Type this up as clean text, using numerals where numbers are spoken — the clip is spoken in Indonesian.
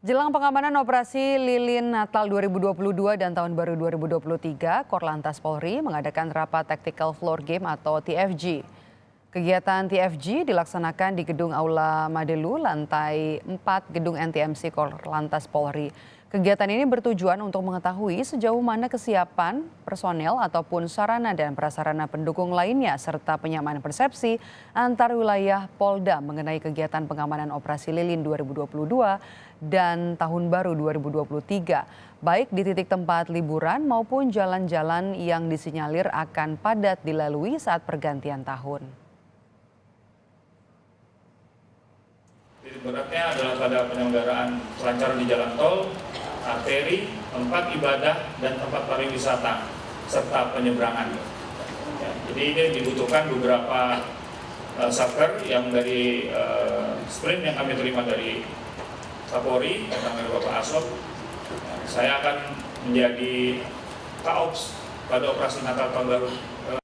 Jelang pengamanan operasi Lilin Natal 2022 dan Tahun Baru 2023, Korlantas Polri mengadakan rapat Tactical Floor Game atau TFG. Kegiatan TFG dilaksanakan di Gedung Aula Madelu, lantai 4 Gedung NTMC Korlantas Polri. Kegiatan ini bertujuan untuk mengetahui sejauh mana kesiapan personel ataupun sarana dan prasarana pendukung lainnya serta penyamaan persepsi antar wilayah Polda mengenai kegiatan pengamanan operasi Lilin 2022 dan Tahun Baru 2023, baik di titik tempat liburan maupun jalan-jalan yang disinyalir akan padat dilalui saat pergantian tahun. Titik beratnya adalah pada penyelenggaraan kelancaran di jalan tol, arteri, tempat ibadah, dan tempat pariwisata, serta penyeberangan. Ya, jadi ini dibutuhkan beberapa satker yang dari sprint yang kami terima dari Kapolri, datang dari Bapak Asop. Saya akan menjadi Kaops pada operasi Natal Tahun Baru